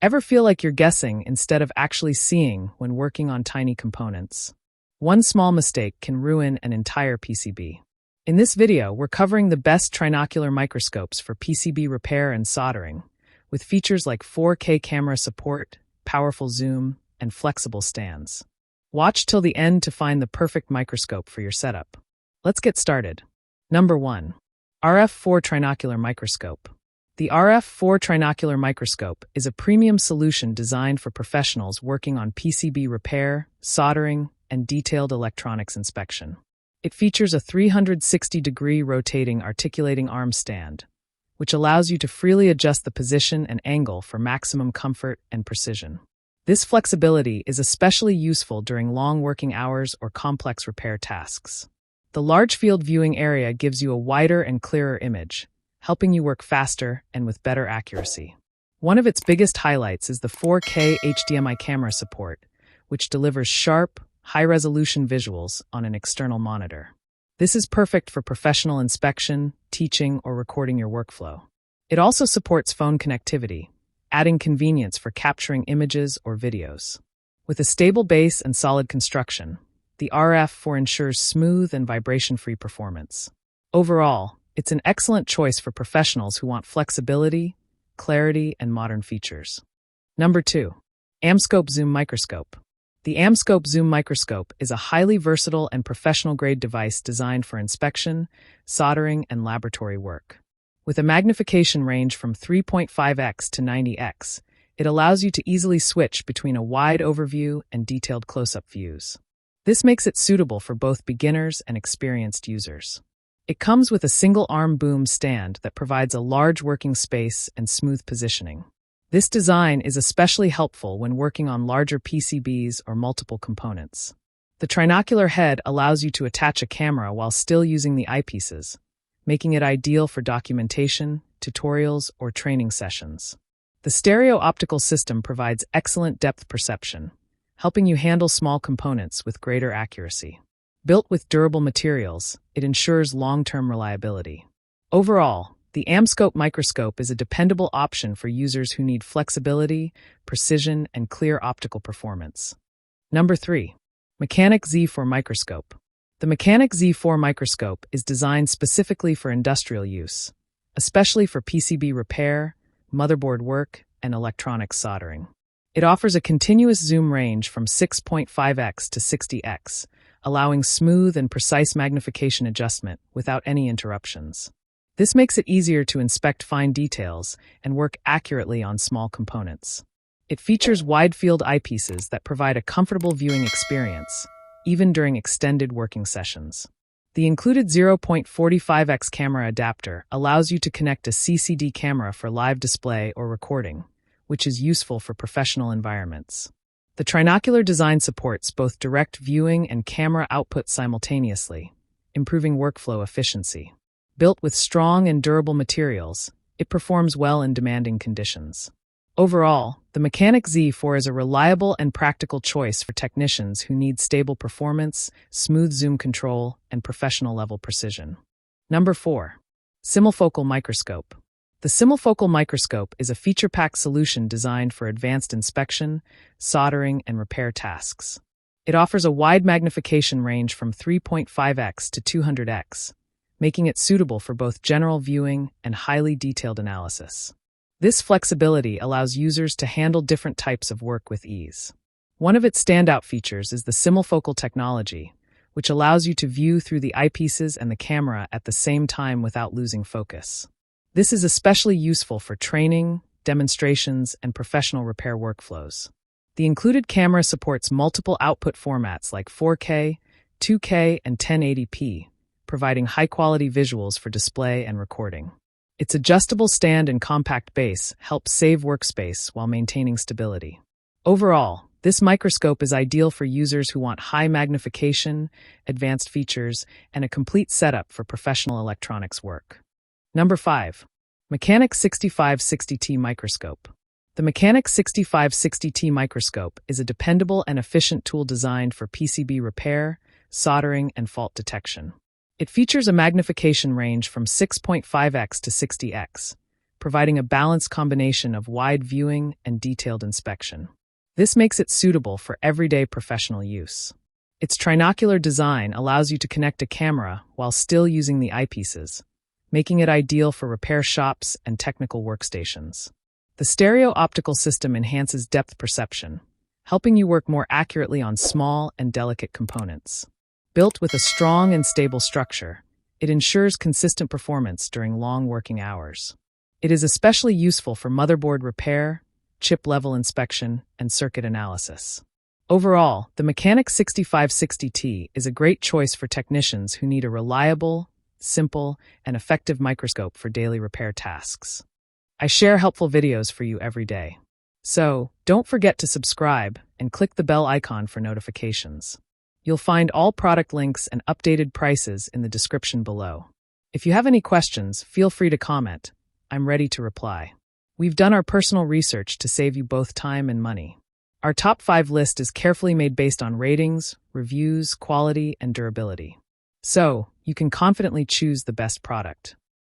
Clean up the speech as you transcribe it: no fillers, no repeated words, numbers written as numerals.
Ever feel like you're guessing instead of actually seeing when working on tiny components? One small mistake can ruin an entire PCB. In this video, we're covering the best trinocular microscopes for PCB repair and soldering, with features like 4K camera support, powerful zoom, and flexible stands. Watch till the end to find the perfect microscope for your setup. Let's get started. Number 1. RF4 Trinocular Microscope. The RF4 Trinocular Microscope is a premium solution designed for professionals working on PCB repair, soldering, and detailed electronics inspection. It features a 360-degree rotating articulating arm stand, which allows you to freely adjust the position and angle for maximum comfort and precision. This flexibility is especially useful during long working hours or complex repair tasks. The large field viewing area gives you a wider and clearer image, helping you work faster and with better accuracy. One of its biggest highlights is the 4K HDMI camera support, which delivers sharp, high-resolution visuals on an external monitor. This is perfect for professional inspection, teaching, or recording your workflow. It also supports phone connectivity, adding convenience for capturing images or videos. With a stable base and solid construction, the RF4 ensures smooth and vibration-free performance. Overall, it's an excellent choice for professionals who want flexibility, clarity, and modern features. Number 2. AmScope Zoom Microscope. The AmScope Zoom Microscope is a highly versatile and professional-grade device designed for inspection, soldering, and laboratory work. With a magnification range from 3.5x to 90x, it allows you to easily switch between a wide overview and detailed close-up views. This makes it suitable for both beginners and experienced users. It comes with a single-arm boom stand that provides a large working space and smooth positioning. This design is especially helpful when working on larger PCBs or multiple components. The trinocular head allows you to attach a camera while still using the eyepieces, making it ideal for documentation, tutorials, or training sessions. The stereo optical system provides excellent depth perception, helping you handle small components with greater accuracy. Built with durable materials, it ensures long-term reliability. Overall, the AmScope microscope is a dependable option for users who need flexibility, precision, and clear optical performance. Number 3. Mechanic Z4 Microscope. The Mechanic Z4 Microscope is designed specifically for industrial use, especially for PCB repair, motherboard work, and electronics soldering. It offers a continuous zoom range from 6.5x to 60x, allowing smooth and precise magnification adjustment without any interruptions. This makes it easier to inspect fine details and work accurately on small components. It features wide-field eyepieces that provide a comfortable viewing experience, even during extended working sessions. The included 0.45x camera adapter allows you to connect a CCD camera for live display or recording, which is useful for professional environments. The trinocular design supports both direct viewing and camera output simultaneously, improving workflow efficiency. Built with strong and durable materials, it performs well in demanding conditions. Overall, the Mechanic Z4 is a reliable and practical choice for technicians who need stable performance, smooth zoom control, and professional-level precision. Number 4. Simul-Focal Microscope. The Simul-Focal Microscope is a feature-packed solution designed for advanced inspection, soldering, and repair tasks. It offers a wide magnification range from 3.5x to 200x, making it suitable for both general viewing and highly detailed analysis. This flexibility allows users to handle different types of work with ease. One of its standout features is the Simul-Focal technology, which allows you to view through the eyepieces and the camera at the same time without losing focus. This is especially useful for training, demonstrations, and professional repair workflows. The included camera supports multiple output formats like 4K, 2K, and 1080p, providing high-quality visuals for display and recording. Its adjustable stand and compact base help save workspace while maintaining stability. Overall, this microscope is ideal for users who want high magnification, advanced features, and a complete setup for professional electronics work. Number 5. Mechanic 6560T Microscope. The Mechanic 6560T Microscope is a dependable and efficient tool designed for PCB repair, soldering, and fault detection. It features a magnification range from 6.5x to 60x, providing a balanced combination of wide viewing and detailed inspection. This makes it suitable for everyday professional use. Its trinocular design allows you to connect a camera while still using the eyepieces, making it ideal for repair shops and technical workstations. The stereo optical system enhances depth perception, helping you work more accurately on small and delicate components. Built with a strong and stable structure, it ensures consistent performance during long working hours. It is especially useful for motherboard repair, chip-level inspection, and circuit analysis. Overall, the Mechanic Z4 is a great choice for technicians who need a reliable, simple, and effective microscope for daily repair tasks. I share helpful videos for you every day. So, don't forget to subscribe and click the bell icon for notifications. You'll find all product links and updated prices in the description below. If you have any questions, feel free to comment. I'm ready to reply. We've done our personal research to save you both time and money. Our top 5 list is carefully made based on ratings, reviews, quality, and durability. So, you can confidently choose the best product.